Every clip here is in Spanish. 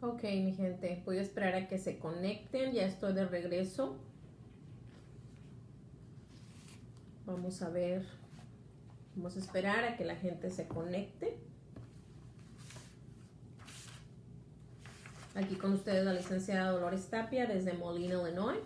Ok, mi gente, voy a esperar a que se conecten. Ya estoy de regreso. Vamos a ver. Vamos a esperar a que la gente se conecte. Aquí con ustedes la licenciada Dolores Tapia desde Molina, Illinois.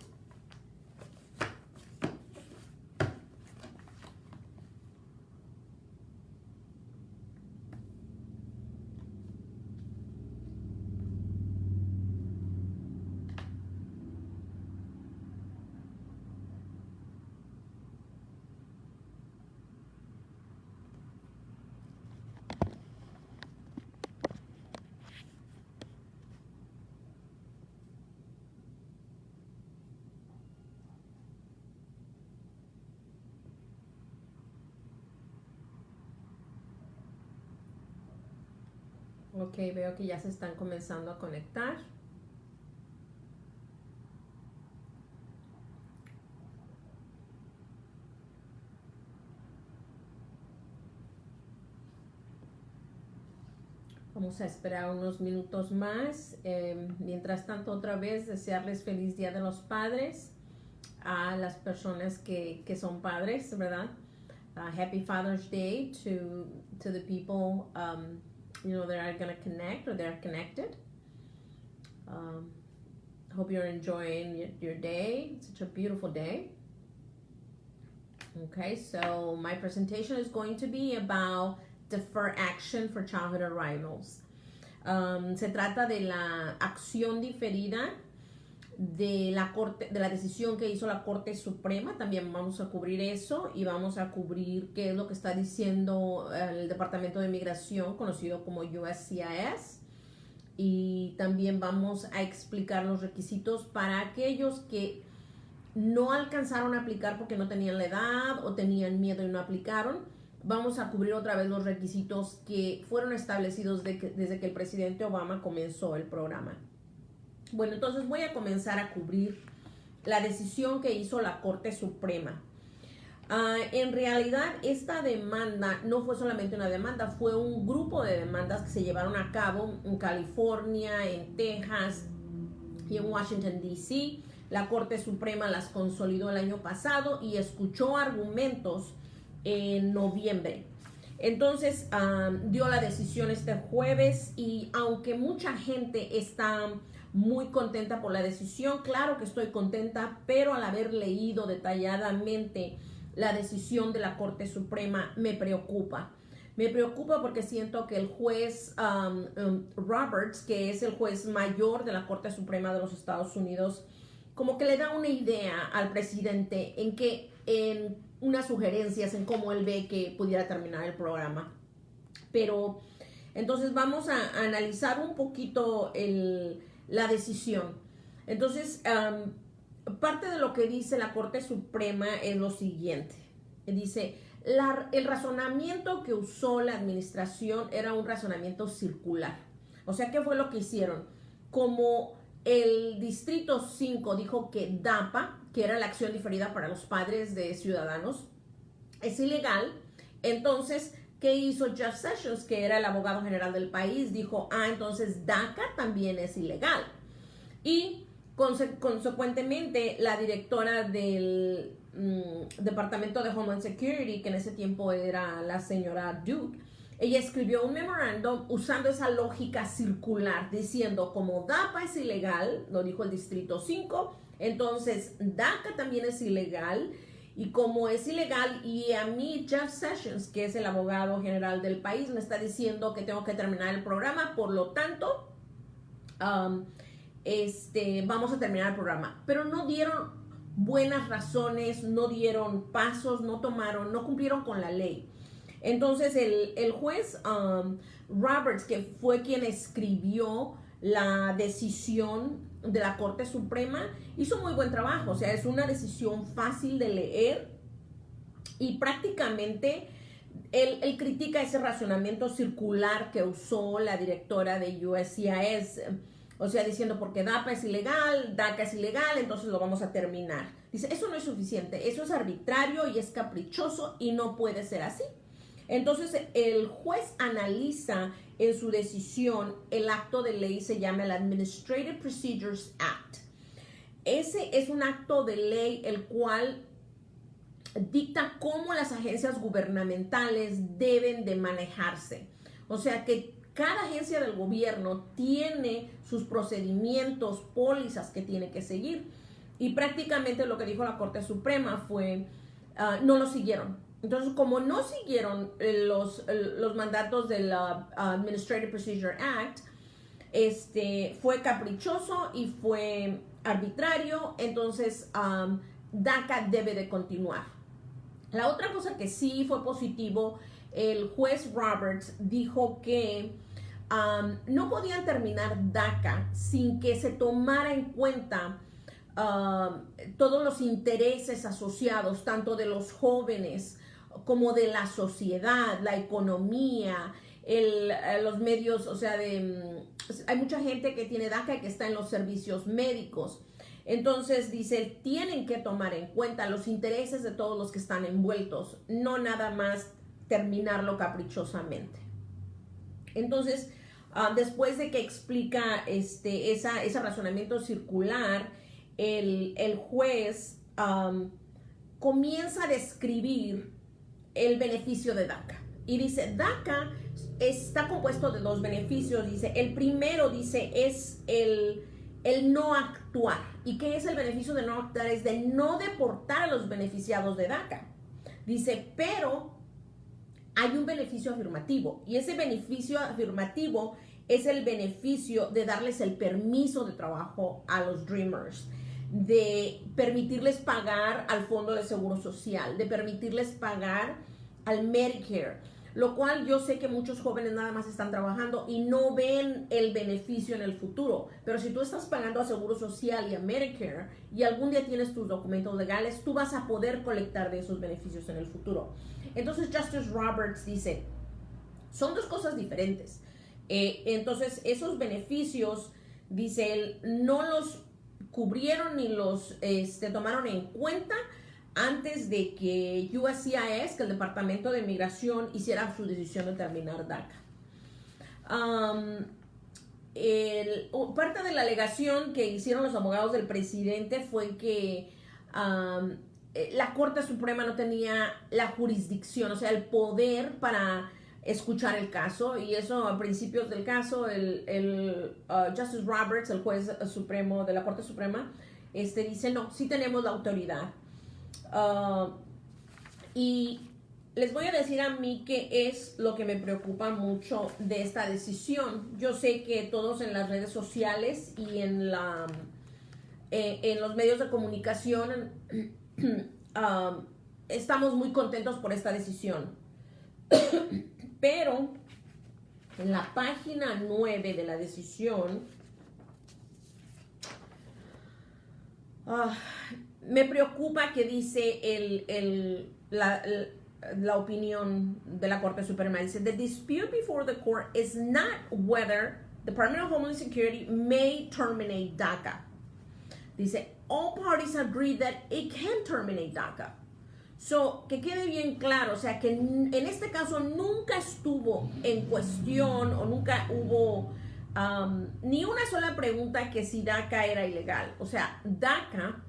Ok, veo que ya se están comenzando a conectar. Vamos a esperar unos minutos más. Mientras tanto, otra vez, desearles feliz Día de los Padres a las personas que son padres, ¿verdad? Happy Father's Day to the people, that are going to connect or they're connected. Hope you're enjoying your day. It's such a beautiful day. Okay, so my presentation is going to be about defer action for childhood arrivals. Se trata de la acción diferida de la decisión que hizo la Corte Suprema. También vamos a cubrir eso y vamos a cubrir qué es lo que está diciendo el Departamento de Inmigración, conocido como USCIS. Y también vamos a explicar los requisitos para aquellos que no alcanzaron a aplicar porque no tenían la edad o tenían miedo y no aplicaron. Vamos a cubrir otra vez los requisitos que fueron establecidos desde que el presidente Obama comenzó el programa. Bueno, entonces voy a comenzar a cubrir la decisión que hizo la Corte Suprema. En realidad, esta demanda no fue solamente una demanda, fue un grupo de demandas que se llevaron a cabo en California, en Texas y en Washington, D.C. La Corte Suprema las consolidó el año pasado y escuchó argumentos en noviembre. Entonces dio la decisión este jueves y aunque mucha gente está muy contenta por la decisión, claro que estoy contenta, pero al haber leído detalladamente la decisión de la Corte Suprema me preocupa. Me preocupa porque siento que el juez Roberts, que es el juez mayor de la Corte Suprema de los Estados Unidos, como que le da una idea al presidente en unas sugerencias en cómo él ve que pudiera terminar el programa. Pero entonces vamos a analizar un poquito la decisión. Entonces, parte de lo que dice la Corte Suprema es lo siguiente. Dice, el razonamiento que usó la administración era un razonamiento circular. O sea, ¿qué fue lo que hicieron? Como el Distrito 5 dijo que DAPA, que era la acción diferida para los padres de ciudadanos, es ilegal, entonces, ¿qué hizo Jeff Sessions, que era el abogado general del país? Dijo, entonces DACA también es ilegal. Y consecuentemente, la directora del Departamento de Homeland Security, que en ese tiempo era la señora Duke, ella escribió un memorándum usando esa lógica circular, diciendo como DAPA es ilegal, lo dijo el Distrito 5, entonces DACA también es ilegal, y como es ilegal, y a mí Jeff Sessions, que es el abogado general del país, me está diciendo que tengo que terminar el programa, por lo tanto, vamos a terminar el programa. Pero no dieron buenas razones, no dieron pasos, no cumplieron con la ley. Entonces el juez Roberts, que fue quien escribió la decisión de la Corte Suprema, hizo muy buen trabajo. O sea, es una decisión fácil de leer y prácticamente él critica ese razonamiento circular que usó la directora de USCIS. O sea, diciendo porque DAPA es ilegal, DACA es ilegal, entonces lo vamos a terminar. Dice, eso no es suficiente, eso es arbitrario y es caprichoso y no puede ser así. Entonces, el juez analiza en su decisión el acto de ley, se llama el Administrative Procedures Act. Ese es un acto de ley el cual dicta cómo las agencias gubernamentales deben de manejarse. O sea que cada agencia del gobierno tiene sus procedimientos, pólizas que tiene que seguir. Y prácticamente lo que dijo la Corte Suprema fue, no lo siguieron. Entonces, como no siguieron los mandatos del Administrative Procedure Act, fue caprichoso y fue arbitrario. Entonces, DACA debe de continuar. La otra cosa que sí fue positivo, el juez Roberts dijo que no podían terminar DACA sin que se tomara en cuenta todos los intereses asociados, tanto de los jóvenes como de la sociedad, la economía, los medios, o sea, hay mucha gente que tiene DACA y que está en los servicios médicos. Entonces dice, tienen que tomar en cuenta los intereses de todos los que están envueltos, no nada más terminarlo caprichosamente. Entonces, después de que explica ese razonamiento circular, el juez comienza a describir el beneficio de DACA. Y dice, DACA está compuesto de dos beneficios. Dice, el primero, dice, es el no actuar. ¿Y qué es el beneficio de no actuar? Es de no deportar a los beneficiados de DACA. Dice, pero hay un beneficio afirmativo. Y ese beneficio afirmativo es el beneficio de darles el permiso de trabajo a los Dreamers, de permitirles pagar al Fondo de Seguro Social, de permitirles pagar al Medicare, lo cual yo sé que muchos jóvenes nada más están trabajando y no ven el beneficio en el futuro. Pero si tú estás pagando a Seguro Social y a Medicare y algún día tienes tus documentos legales, tú vas a poder colectar de esos beneficios en el futuro. Entonces Justice Roberts dice, son dos cosas diferentes. Entonces esos beneficios, dice él, no los cubrieron ni los tomaron en cuenta antes de que USCIS, que el Departamento de Migración, hiciera su decisión de terminar DACA. Parte de la alegación que hicieron los abogados del presidente fue que la Corte Suprema no tenía la jurisdicción, o sea, el poder para escuchar el caso, y eso a principios del caso, Justice Roberts, el juez supremo de la Corte Suprema, dice, no, sí tenemos la autoridad. Y les voy a decir a mí qué es lo que me preocupa mucho de esta decisión. Yo sé que todos en las redes sociales y en los medios de comunicación estamos muy contentos por esta decisión. Pero en la página 9 de la decisión me preocupa que dice la opinión de la Corte Suprema. Dice, the dispute before the court is not whether the Department of Homeland Security may terminate DACA. Dice, all parties agree that it can terminate DACA. So, que quede bien claro, o sea, que en este caso nunca estuvo en cuestión o nunca hubo ni una sola pregunta que si DACA era ilegal. O sea, DACA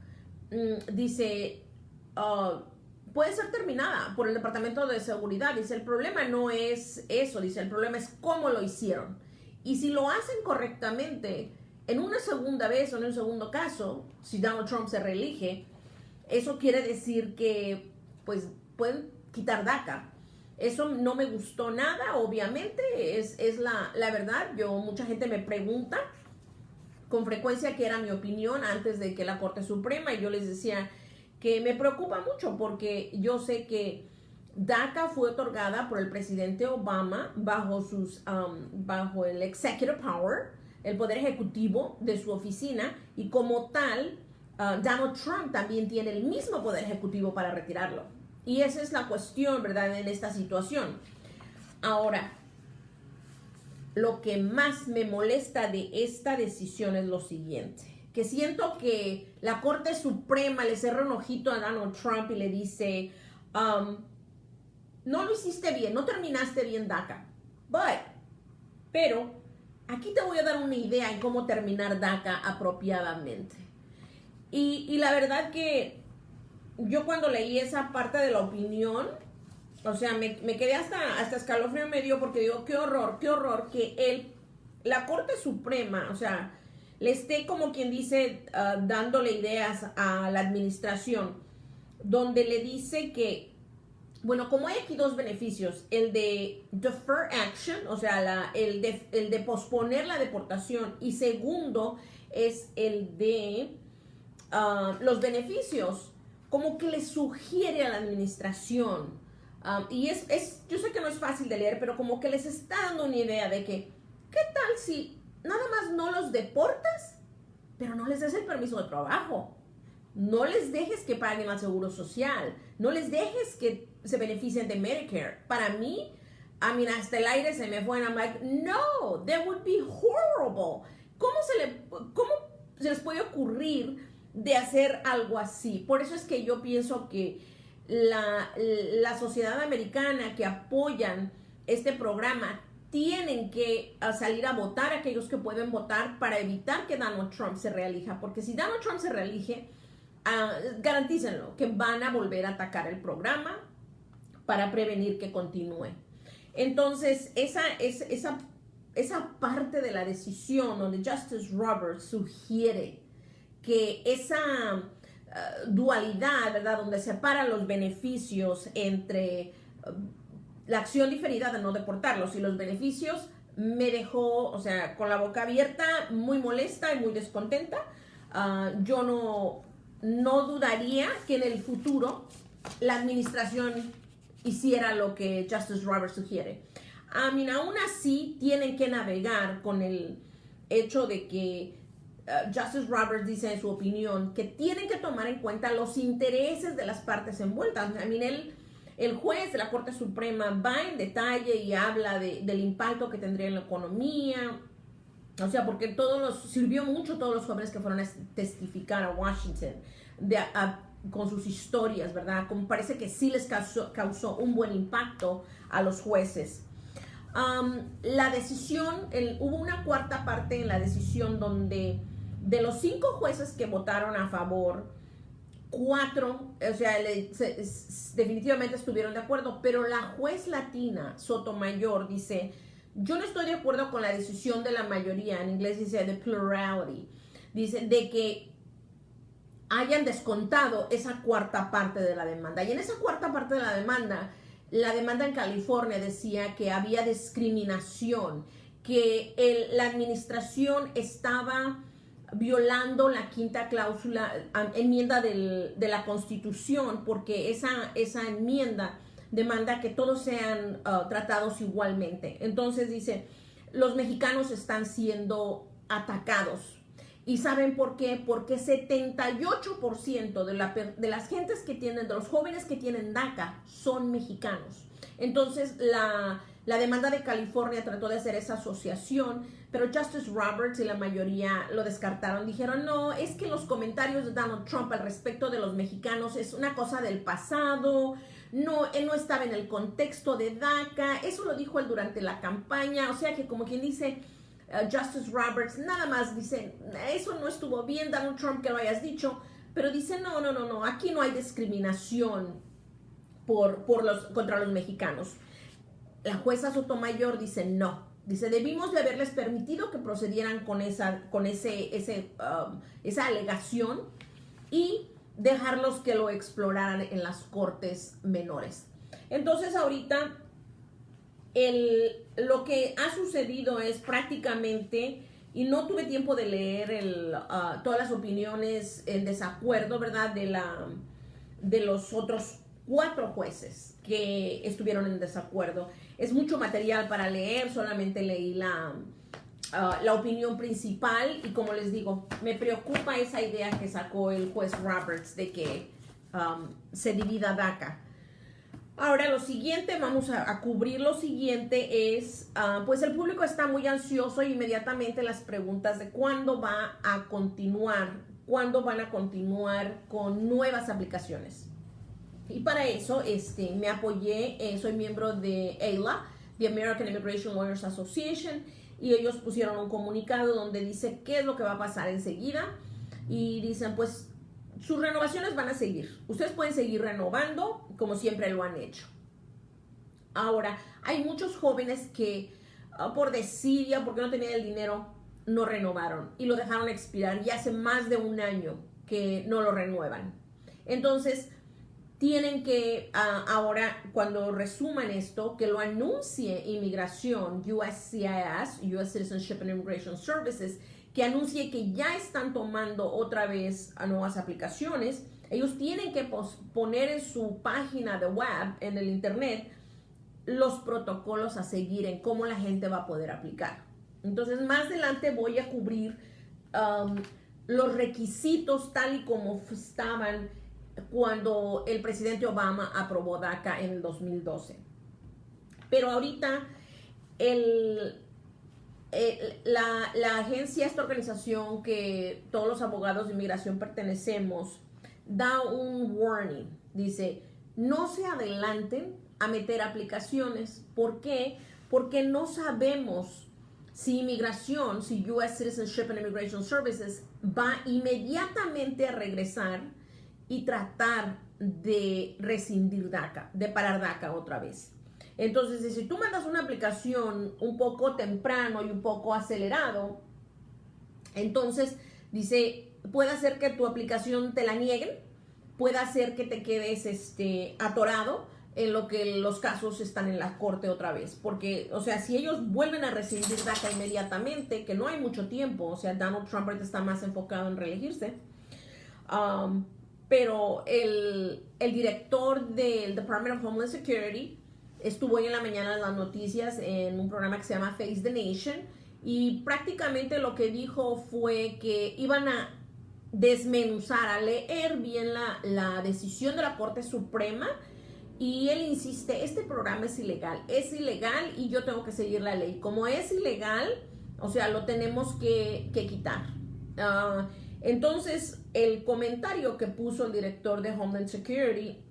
dice, puede ser terminada por el Departamento de Seguridad. Dice, el problema no es eso, dice, el problema es cómo lo hicieron. Y si lo hacen correctamente, en una segunda vez o en un segundo caso, si Donald Trump se reelige, eso quiere decir que pues pueden quitar DACA. Eso no me gustó nada, obviamente, es la verdad. Mucha gente me pregunta con frecuencia qué era mi opinión antes de que la Corte Suprema, y yo les decía que me preocupa mucho porque yo sé que DACA fue otorgada por el presidente Obama bajo el executive power, el poder ejecutivo de su oficina, y como tal, Donald Trump también tiene el mismo poder ejecutivo para retirarlo. Y esa es la cuestión, ¿verdad?, en esta situación. Ahora, lo que más me molesta de esta decisión es lo siguiente, que siento que la Corte Suprema le cerró un ojito a Donald Trump y le dice, no lo hiciste bien, no terminaste bien DACA. Pero aquí te voy a dar una idea en cómo terminar DACA apropiadamente. Y la verdad que yo cuando leí esa parte de la opinión, o sea, me quedé hasta escalofrío me dio porque digo, qué horror que la Corte Suprema, o sea, le esté como quien dice dándole ideas a la administración, donde le dice que, bueno, como hay aquí dos beneficios, el de defer action, o sea, el de posponer la deportación, y segundo es el de los beneficios, como que le sugiere a la administración, y yo sé que no es fácil de leer, pero como que les está dando una idea de que, ¿qué tal si nada más no los deportas, pero no les des el permiso de trabajo? No les dejes que paguen al seguro social, no les dejes que se beneficien de Medicare. Para mí, hasta el aire se me fue, and I'm like, no, that would be horrible. ¿Cómo se les puede ocurrir de hacer algo así? Por eso es que yo pienso que la sociedad americana que apoyan este programa tienen que salir a votar, aquellos que pueden votar, para evitar que Donald Trump se reelija, porque si Donald Trump se reelige, garantícenlo que van a volver a atacar el programa para prevenir que continúe. Entonces, esa parte de la decisión donde Justice Roberts sugiere que esa dualidad, ¿verdad?, donde separa los beneficios entre la acción diferida de no deportarlos y los beneficios, me dejó, o sea, con la boca abierta, muy molesta y muy descontenta. Yo no dudaría que en el futuro la administración hiciera lo que Justice Roberts sugiere. Aún así, tienen que navegar con el hecho de que Justice Roberts dice en su opinión que tienen que tomar en cuenta los intereses de las partes envueltas. El juez de la Corte Suprema va en detalle y habla del impacto que tendría en la economía. O sea, porque sirvió mucho todos los jóvenes que fueron a testificar a Washington con sus historias, ¿verdad? Como parece que sí les causó un buen impacto a los jueces. La decisión, hubo una cuarta parte en la decisión donde de los 5 jueces que votaron a favor, 4, o sea, definitivamente estuvieron de acuerdo, pero la juez latina Sotomayor dice, yo no estoy de acuerdo con la decisión de la mayoría, en inglés dice the plurality, dice de que hayan descontado esa cuarta parte de la demanda. Y en esa cuarta parte de la demanda en California decía que había discriminación, que la administración estaba violando la quinta cláusula, enmienda de la Constitución, porque esa enmienda demanda que todos sean tratados igualmente. Entonces dice, los mexicanos están siendo atacados. ¿Y saben por qué? Porque 78% de las gentes que tienen, de los jóvenes que tienen DACA, son mexicanos. Entonces, la demanda de California trató de hacer esa asociación, pero Justice Roberts y la mayoría lo descartaron. Dijeron, no, es que los comentarios de Donald Trump al respecto de los mexicanos es una cosa del pasado. No, él no estaba en el contexto de DACA. Eso lo dijo él durante la campaña. O sea que, como quien dice, Justice Roberts nada más dice, eso no estuvo bien, Donald Trump, que lo hayas dicho, pero dice, no, aquí no hay discriminación contra los mexicanos. La jueza Sotomayor dice, no, dice, debimos de haberles permitido que procedieran con esa alegación y dejarlos que lo exploraran en las cortes menores. Entonces ahorita lo que ha sucedido es prácticamente, y no tuve tiempo de leer todas las opiniones en desacuerdo, ¿verdad?, de los otros 4 jueces que estuvieron en desacuerdo. Es mucho material para leer, solamente leí la opinión principal, y como les digo, me preocupa esa idea que sacó el juez Roberts de que se divida DACA. Ahora, lo siguiente, vamos a cubrir lo siguiente es, pues el público está muy ansioso, y inmediatamente las preguntas de cuándo van a continuar con nuevas aplicaciones. Y para eso me apoyé, soy miembro de AILA, the American Immigration Lawyers Association, y ellos pusieron un comunicado donde dice qué es lo que va a pasar enseguida. Y dicen, pues, sus renovaciones van a seguir. Ustedes pueden seguir renovando como siempre lo han hecho. Ahora, hay muchos jóvenes que por desidia, porque no tenían el dinero, no renovaron y lo dejaron expirar. Y hace más de un año que no lo renuevan. Entonces, tienen que ahora, cuando resuman esto, que lo anuncie Inmigración, USCIS, US Citizenship and Immigration Services, que anuncie que ya están tomando otra vez a nuevas aplicaciones. Ellos tienen que poner en su página de web, en el internet, los protocolos a seguir en cómo la gente va a poder aplicar. Entonces, más adelante voy a cubrir los requisitos tal y como estaban cuando el presidente Obama aprobó DACA en el 2012. Pero ahorita la agencia, esta organización que todos los abogados de inmigración pertenecemos, da un warning. Dice, no se adelanten a meter aplicaciones. ¿Por qué? Porque no sabemos si inmigración, si US Citizenship and Immigration Services va inmediatamente a regresar y tratar de rescindir DACA, de parar DACA otra vez. Entonces, si tú mandas una aplicación un poco temprano y un poco acelerado, entonces, dice, puede hacer que tu aplicación te la nieguen, puede hacer que te quedes atorado en lo que los casos están en la corte otra vez. Porque, o sea, si ellos vuelven a rescindir DACA inmediatamente, que no hay mucho tiempo, o sea, Donald Trump ahorita está más enfocado en reelegirse, pero el director del Department of Homeland Security estuvo hoy en la mañana en las noticias en un programa que se llama Face the Nation, y prácticamente lo que dijo fue que iban a desmenuzar, a leer bien la decisión de la Corte Suprema, y él insiste, este programa es ilegal y yo tengo que seguir la ley. Como es ilegal, o sea, lo tenemos que quitar. Entonces, el comentario que puso el director de Homeland Security,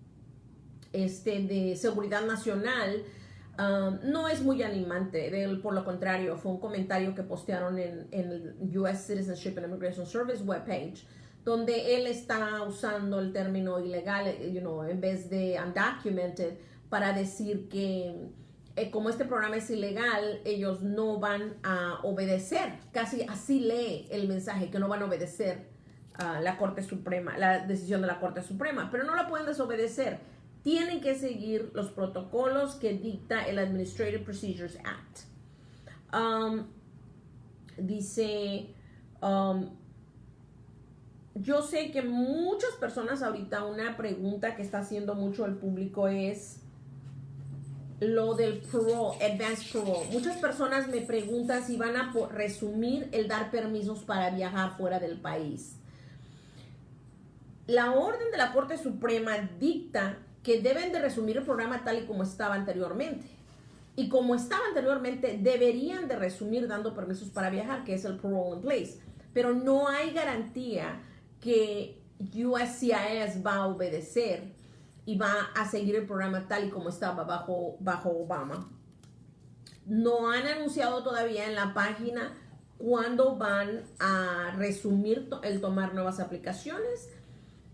de Seguridad Nacional, no es muy animante. Por lo contrario, fue un comentario que postearon en el US Citizenship and Immigration Service webpage, donde él está usando el término ilegal, en vez de undocumented, para decir que como este programa es ilegal, ellos no van a obedecer. Casi así lee el mensaje, que no van a obedecer la Corte Suprema, la decisión de la Corte Suprema, pero no la pueden desobedecer. Tienen que seguir los protocolos que dicta el Administrative Procedures Act. Dice, yo sé que muchas personas ahorita, una pregunta que está haciendo mucho el público es lo del parole, advanced parole. Muchas personas me preguntan si van a resumir el dar permisos para viajar fuera del país. La orden de la Corte Suprema dicta que deben de resumir el programa tal y como estaba anteriormente. Y como estaba anteriormente, deberían de resumir dando permisos para viajar, que es el parole in place. Pero no hay garantía que USCIS va a obedecer y va a seguir el programa tal y como estaba bajo Obama. No han anunciado todavía en la página cuándo van a resumir el tomar nuevas aplicaciones,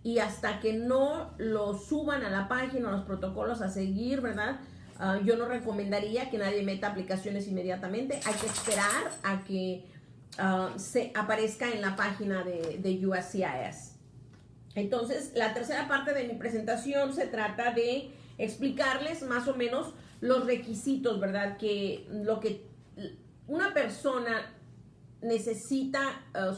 y hasta que no lo suban a la página, los protocolos a seguir, ¿verdad? Yo no recomendaría que nadie meta aplicaciones inmediatamente. Hay que esperar a que se aparezca en la página de USCIS. Entonces, la tercera parte de mi presentación se trata de explicarles más o menos los requisitos, ¿verdad? Que lo que una persona necesita,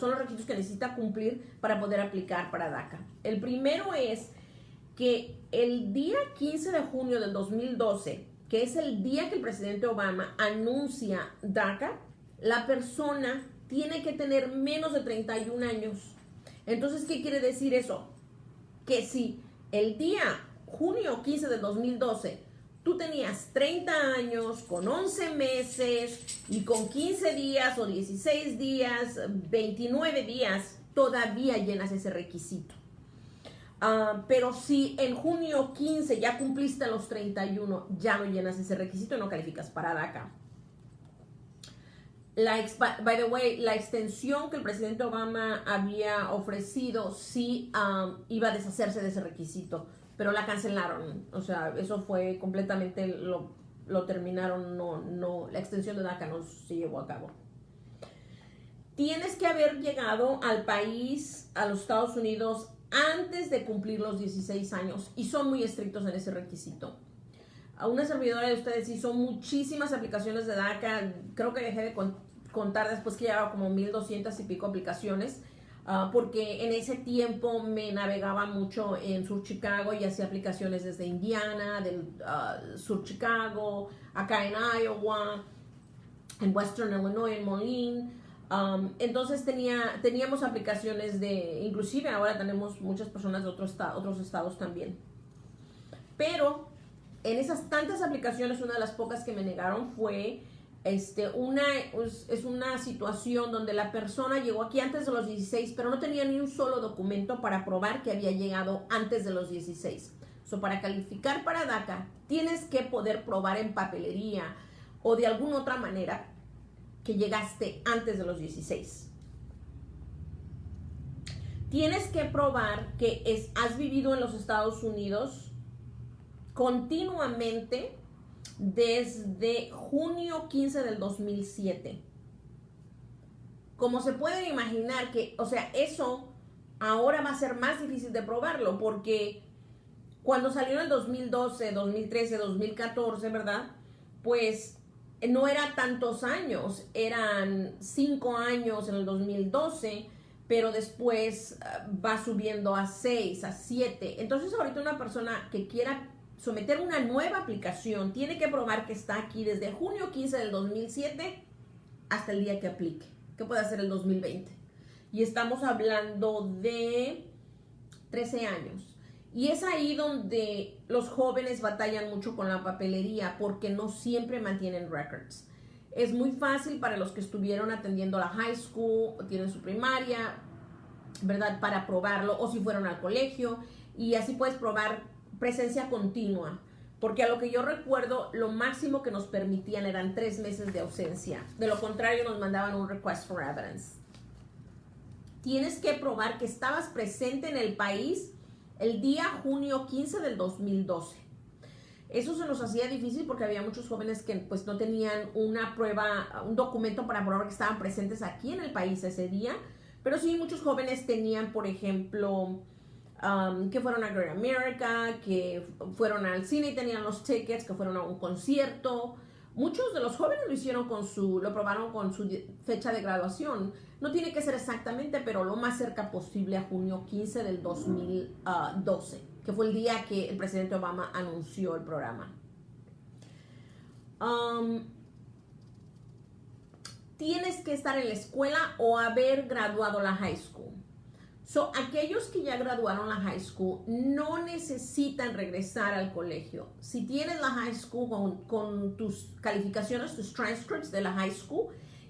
son los requisitos que necesita cumplir para poder aplicar para DACA. El primero es que el día 15 de junio del 2012, que es el día que el presidente Obama anuncia DACA, la persona tiene que tener menos de 31 años. Entonces, ¿qué quiere decir eso? Que si el día junio 15 del 2012 tú tenías 30 años, con 11 meses y con 15 días o 16 días, 29 días, todavía llenas ese requisito. Pero si en junio 15 ya cumpliste los 31, ya no llenas ese requisito y no calificas para DACA. By the way, la extensión que el presidente Obama había ofrecido sí iba a deshacerse de ese requisito, pero la cancelaron. O sea, eso fue completamente, lo terminaron, no, la extensión de DACA no se llevó a cabo. Tienes que haber llegado al país, a los Estados Unidos, antes de cumplir los 16 años y son muy estrictos en ese requisito. A una servidora de ustedes hizo muchísimas aplicaciones de DACA, creo que dejé de contar después que llevaba como 1200 y pico aplicaciones, porque en ese tiempo me navegaba mucho en Sur Chicago y hacía aplicaciones desde Indiana, del Sur Chicago, acá en Iowa, en Western Illinois, en Moline. Entonces teníamos aplicaciones inclusive ahora tenemos muchas personas de otros estados también. Pero en esas tantas aplicaciones, una de las pocas que me negaron fue una situación donde la persona llegó aquí antes de los 16, pero no tenía ni un solo documento para probar que había llegado antes de los 16. Para calificar para DACA, tienes que poder probar en papelería o de alguna otra manera que llegaste antes de los 16. Tienes que probar que has vivido en los Estados Unidos continuamente desde junio 15 del 2007. Como se pueden imaginar que, o sea, eso ahora va a ser más difícil de probarlo porque cuando salió en el 2012, 2013, 2014, ¿verdad? Pues no era tantos años, eran 5 años en el 2012, pero después va subiendo a 6, a 7. Entonces ahorita una persona que quiera someter una nueva aplicación tiene que probar que está aquí desde junio 15 del 2007 hasta el día que aplique, que puede ser el 2020. Y estamos hablando de 13 años. Y es ahí donde los jóvenes batallan mucho con la papelería porque no siempre mantienen records. Es muy fácil para los que estuvieron atendiendo la high school o tienen su primaria, ¿verdad? Para probarlo, o si fueron al colegio, y así puedes probar presencia continua, porque a lo que yo recuerdo, lo máximo que nos permitían eran 3 meses de ausencia. De lo contrario, nos mandaban un request for evidence. Tienes que probar que estabas presente en el país el día junio 15 del 2012. Eso se nos hacía difícil porque había muchos jóvenes que pues no tenían una prueba, un documento para probar que estaban presentes aquí en el país ese día, pero sí muchos jóvenes tenían, por ejemplo, que fueron a Great America, que fueron al cine y tenían los tickets, que fueron a un concierto. Muchos de los jóvenes lo probaron con su fecha de graduación. No tiene que ser exactamente, pero lo más cerca posible a junio 15 del 2012, que fue el día que el presidente Obama anunció el programa. Tienes que estar en la escuela o haber graduado la high school. Aquellos que ya graduaron la high school no necesitan regresar al colegio. Si tienes la high school con tus calificaciones, tus transcripts de la high school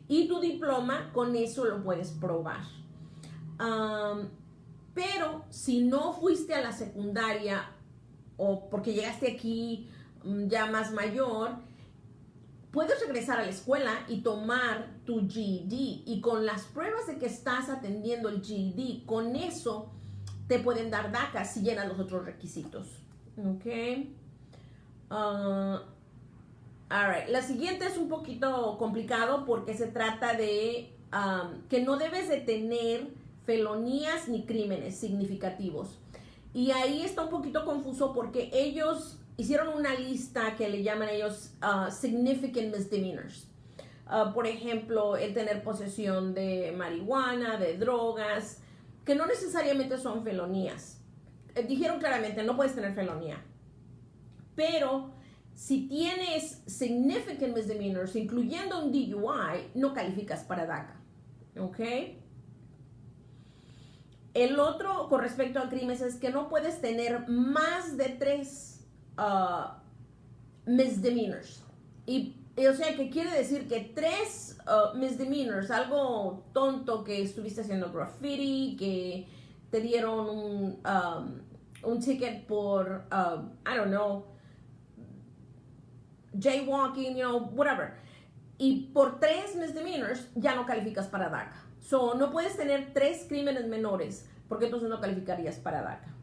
y tu diploma, con eso lo puedes probar. Pero si no fuiste a la secundaria o porque llegaste aquí ya más mayor, puedes regresar a la escuela y tomar tu GED, y con las pruebas de que estás atendiendo el GED, con eso te pueden dar DACA si llenas los otros requisitos. Ok. All right. La siguiente es un poquito complicado porque se trata de que no debes de tener felonías ni crímenes significativos. Y ahí está un poquito confuso porque ellos hicieron una lista que le llaman ellos significant misdemeanors. Por ejemplo, el tener posesión de marihuana, de drogas, que no necesariamente son felonías. Dijeron claramente, no puedes tener felonía. Pero si tienes significant misdemeanors, incluyendo un DUI, no calificas para DACA. ¿Ok? El otro, con respecto a crímenes, es que no puedes tener más de 3 misdemeanors. Y o sea, que quiere decir que 3 misdemeanors, algo tonto, que estuviste haciendo graffiti, que te dieron un ticket por, I don't know, jaywalking, whatever. Y por 3 misdemeanors ya no calificas para DACA. So, no puedes tener 3 crímenes menores porque entonces no calificarías para DACA.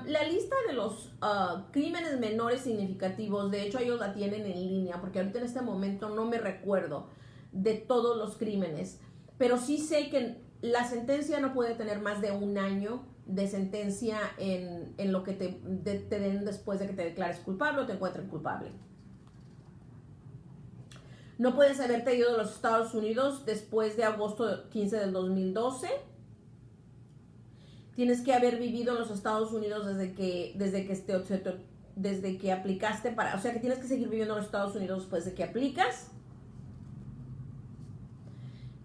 La lista de los crímenes menores significativos, de hecho ellos la tienen en línea, porque ahorita en este momento no me recuerdo de todos los crímenes, pero sí sé que la sentencia no puede tener más de 1 año de sentencia en lo que te den después de que te declares culpable o te encuentren culpable. No puedes haberte ido de los Estados Unidos después de agosto 15 del 2012. Tienes que haber vivido en los Estados Unidos desde que aplicaste o sea que tienes que seguir viviendo en los Estados Unidos después de que aplicas.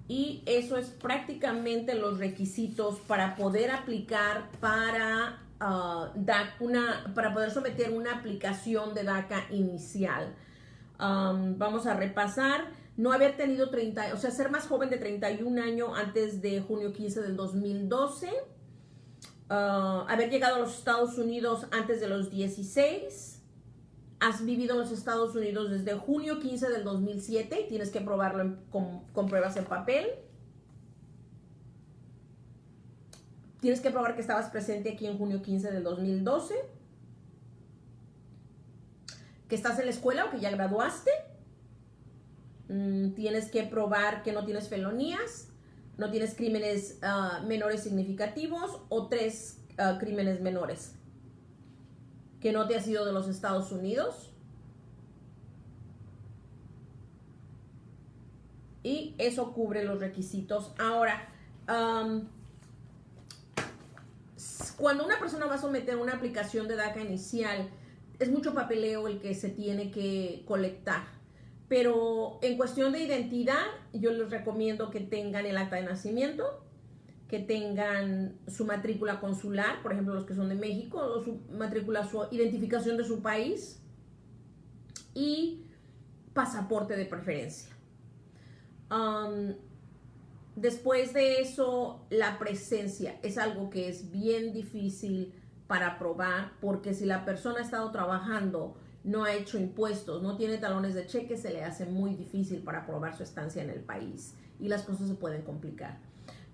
Y eso es prácticamente los requisitos para poder aplicar para poder someter una aplicación de DACA inicial. Vamos a repasar. No haber tenido ser más joven de 31 años antes de junio 15 del 2012. Haber llegado a los Estados Unidos antes de los 16. Has vivido en los Estados Unidos desde junio 15 del 2007 y tienes que probarlo con pruebas en papel. Tienes que probar que estabas presente aquí en junio 15 del 2012. Que estás en la escuela o que ya graduaste. Tienes que probar que no tienes felonías, no tienes crímenes menores significativos o 3 crímenes menores. Que no te has ido de los Estados Unidos. Y eso cubre los requisitos. Ahora, cuando una persona va a someter una aplicación de DACA inicial, es mucho papeleo el que se tiene que colectar. Pero en cuestión de identidad, yo les recomiendo que tengan el acta de nacimiento, que tengan su matrícula consular, por ejemplo los que son de México, o su matrícula, su identificación de su país y pasaporte de preferencia. Después de eso, la presencia es algo que es bien difícil para probar, porque si la persona ha estado trabajando, no ha hecho impuestos, no tiene talones de cheque, se le hace muy difícil para probar su estancia en el país y las cosas se pueden complicar.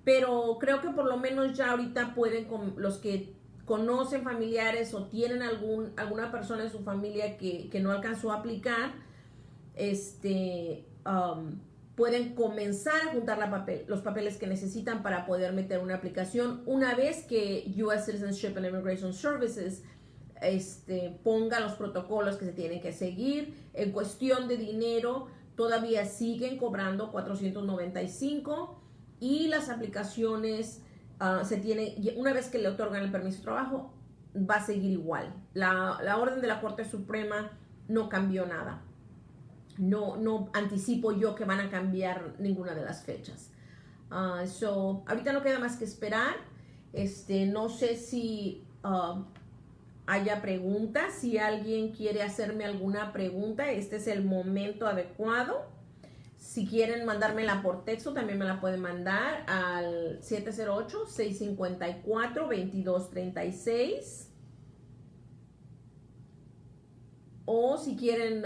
Pero creo que por lo menos ya ahorita pueden, los que conocen familiares o tienen alguna persona en su familia que no alcanzó a aplicar, pueden comenzar a juntar los papeles que necesitan para poder meter una aplicación una vez que US Citizenship and Immigration Services ponga los protocolos que se tienen que seguir. En cuestión de dinero, todavía siguen cobrando $495 y las aplicaciones una vez que le otorgan el permiso de trabajo, va a seguir igual. La orden de la Corte Suprema no cambió nada. No anticipo yo que van a cambiar ninguna de las fechas. Ahorita no queda más que esperar. No sé si haya preguntas. Si alguien quiere hacerme alguna pregunta, este es el momento adecuado. Si quieren mandármela por texto, también me la pueden mandar al 708-654-2236. O si quieren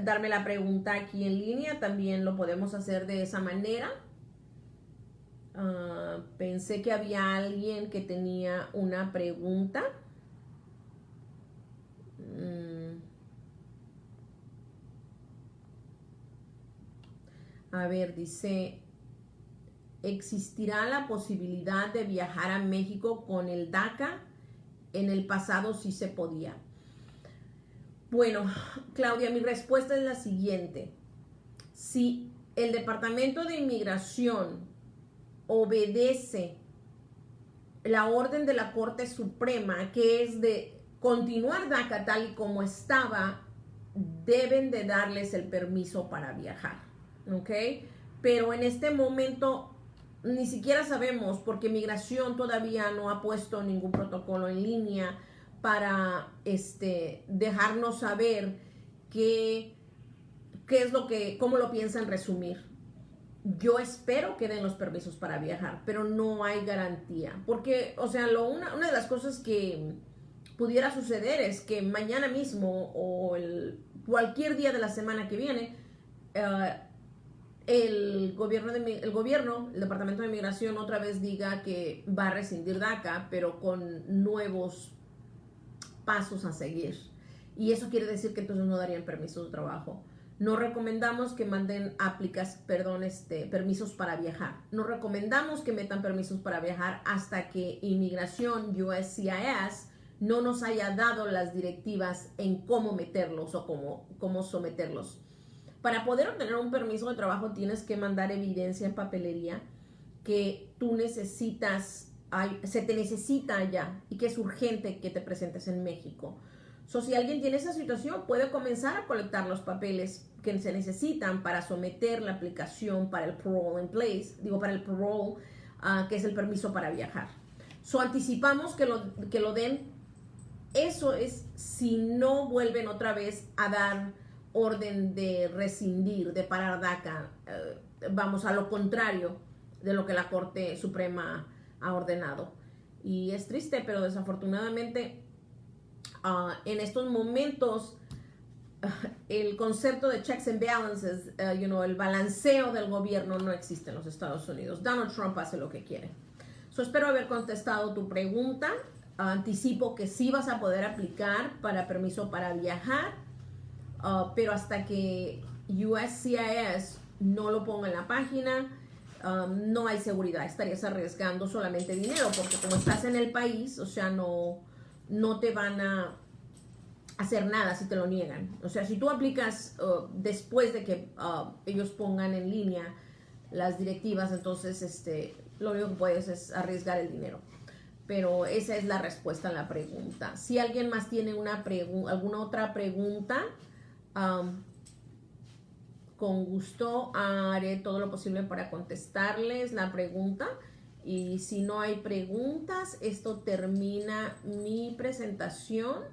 darme la pregunta aquí en línea, también lo podemos hacer de esa manera. Pensé que había alguien que tenía una pregunta. A ver, dice, ¿existirá la posibilidad de viajar a México con el DACA? En el pasado sí se podía. Bueno, Claudia, mi respuesta es la siguiente. Si el Departamento de Inmigración obedece la orden de la Corte Suprema, que es de continuar DACA tal y como estaba, deben de darles el permiso para viajar. ¿Ok? Pero en este momento ni siquiera sabemos, porque Migración todavía no ha puesto ningún protocolo en línea para dejarnos saber cómo lo piensan resumir. yo espero que den los permisos para viajar, pero no hay garantía. Porque, o sea, una de las cosas que pudiera suceder es que mañana mismo o cualquier día de la semana que viene, el gobierno, el Departamento de Migración otra vez diga que va a rescindir DACA, pero con nuevos pasos a seguir. Y eso quiere decir que entonces no darían permisos de trabajo. No recomendamos que manden permisos para viajar. No recomendamos que metan permisos para viajar hasta que Inmigración USCIS no nos haya dado las directivas en cómo meterlos o cómo someterlos. Para poder obtener un permiso de trabajo tienes que mandar evidencia en papelería que tú necesitas, se te necesita allá y que es urgente que te presentes en México. Si alguien tiene esa situación, puede comenzar a colectar los papeles que se necesitan para someter la aplicación para el parole in place, para el parole, que es el permiso para viajar. Anticipamos que lo den. Eso es si no vuelven otra vez a dar orden de rescindir, de parar DACA, vamos a lo contrario de lo que la Corte Suprema ha ordenado. Y es triste, pero desafortunadamente en estos momentos el concepto de checks and balances, el balanceo del gobierno no existe en los Estados Unidos. Donald Trump hace lo que quiere. Espero haber contestado tu pregunta. Anticipo que sí vas a poder aplicar para permiso para viajar, pero hasta que USCIS no lo ponga en la página, no hay seguridad. Estarías arriesgando solamente dinero, porque como estás en el país, o sea, no te van a hacer nada si te lo niegan. O sea, si tú aplicas después de que ellos pongan en línea las directivas, entonces lo único que puedes es arriesgar el dinero. Pero esa es la respuesta a la pregunta. Si alguien más tiene alguna otra pregunta, con gusto haré todo lo posible para contestarles la pregunta. Y si no hay preguntas, esto termina mi presentación.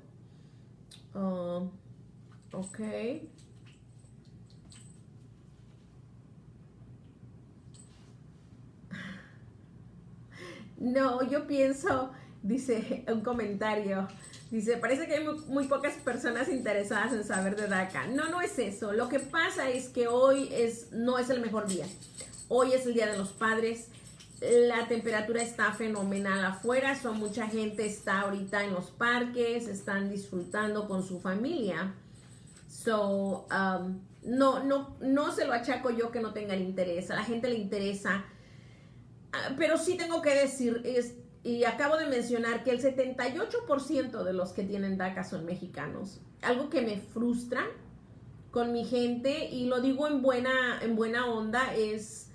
Ok. No, yo pienso, dice un comentario, dice, parece que hay muy pocas personas interesadas en saber de DACA. No es eso. Lo que pasa es que hoy no es el mejor día. Hoy es el Día de los Padres. La temperatura está fenomenal afuera. Mucha gente está ahorita en los parques, están disfrutando con su familia. No se lo achaco yo que no tengan interés. A la gente le interesa. Pero sí tengo que decir, y acabo de mencionar que el 78% de los que tienen DACA son mexicanos. Algo que me frustra con mi gente, y lo digo en buena onda, es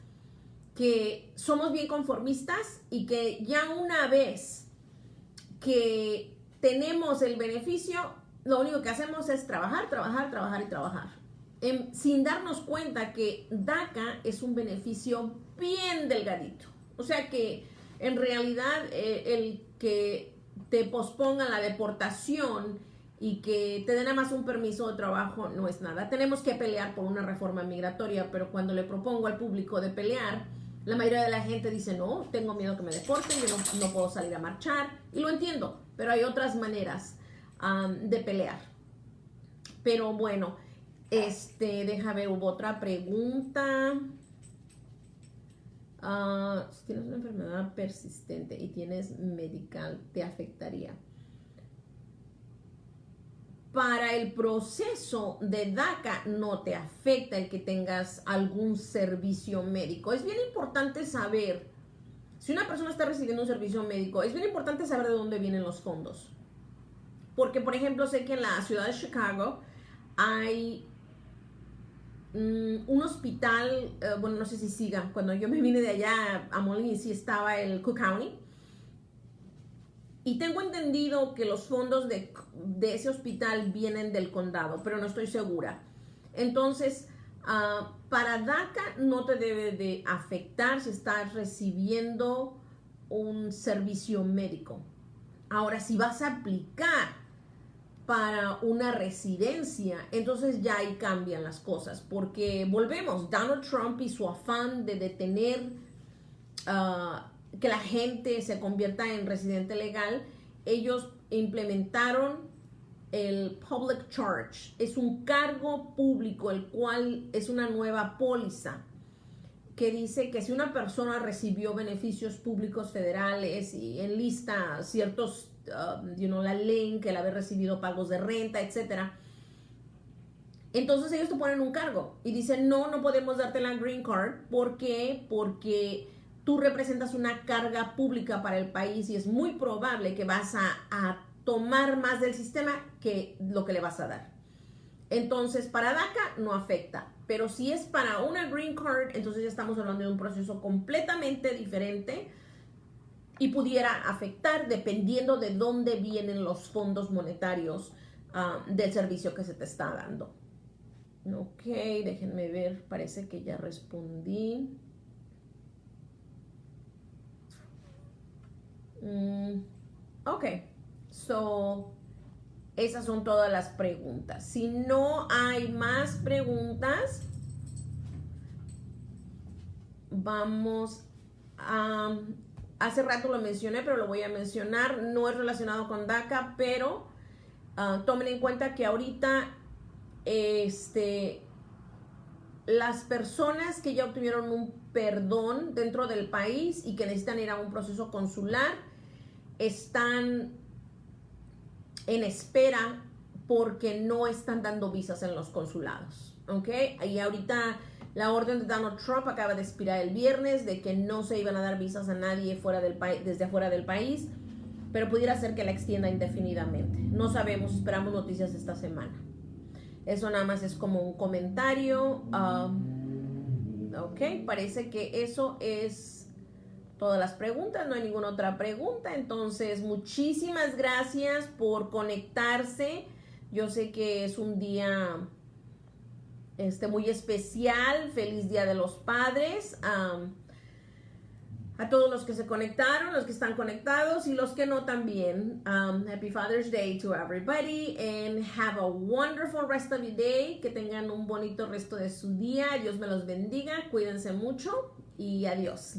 que somos bien conformistas y que ya una vez que tenemos el beneficio, lo único que hacemos es trabajar y trabajar. Sin darnos cuenta que DACA es un beneficio bien delgadito. O sea que en realidad el que te pospongan la deportación y que te den nada más un permiso de trabajo no es nada. Tenemos que pelear por una reforma migratoria, pero cuando le propongo al público de pelear, la mayoría de la gente dice, no, tengo miedo que me deporten, yo no puedo salir a marchar. Y lo entiendo, pero hay otras maneras de pelear. Pero bueno, deja ver, hubo otra pregunta. Si tienes una enfermedad persistente y tienes medical, ¿te afectaría? Para el proceso de DACA no te afecta el que tengas algún servicio médico. Es bien importante saber, si una persona está recibiendo un servicio médico, es bien importante saber de dónde vienen los fondos. Porque, por ejemplo, sé que en la ciudad de Chicago hay un hospital, bueno, no sé si siga. Cuando yo me vine de allá a Moline, sí estaba el Cook County. Y tengo entendido que los fondos de ese hospital vienen del condado, pero no estoy segura. Entonces, para DACA no te debe de afectar si estás recibiendo un servicio médico. Ahora, si vas a aplicar para una residencia, entonces ya ahí cambian las cosas, porque volvemos, Donald Trump y su afán de detener que la gente se convierta en residente legal, ellos implementaron el public charge. Es un cargo público, el cual es una nueva póliza que dice que si una persona recibió beneficios públicos federales y enlista ciertos, la ley, que el haber recibido pagos de renta, etcétera, entonces ellos te ponen un cargo y dicen, no podemos darte la green card. ¿Por qué? Porque tú representas una carga pública para el país y es muy probable que vas a tomar más del sistema que lo que le vas a dar. Entonces, para DACA no afecta, pero si es para una green card, entonces ya estamos hablando de un proceso completamente diferente y pudiera afectar dependiendo de dónde vienen los fondos monetarios del servicio que se te está dando. Ok, déjenme ver, parece que ya respondí. Ok, so esas son todas las preguntas. Si no hay más preguntas, vamos a... Hace rato lo mencioné, pero lo voy a mencionar. No es relacionado con DACA, pero tomen en cuenta que ahorita las personas que ya obtuvieron un perdón dentro del país y que necesitan ir a un proceso consular están en espera porque no están dando visas en los consulados, ¿ok? Y ahorita la orden de Donald Trump acaba de expirar el viernes de que no se iban a dar visas a nadie fuera del desde afuera del país, pero pudiera ser que la extienda indefinidamente. No sabemos, esperamos noticias esta semana. Eso nada más es como un comentario. Ok, parece que eso es todas las preguntas, no hay ninguna otra pregunta. Entonces, muchísimas gracias por conectarse. Yo sé que es un día muy especial. Feliz Día de los Padres. A todos los que se conectaron, los que están conectados y los que no también. Happy Father's Day to everybody and have a wonderful rest of your day. Que tengan un bonito resto de su día. Dios me los bendiga. Cuídense mucho y adiós.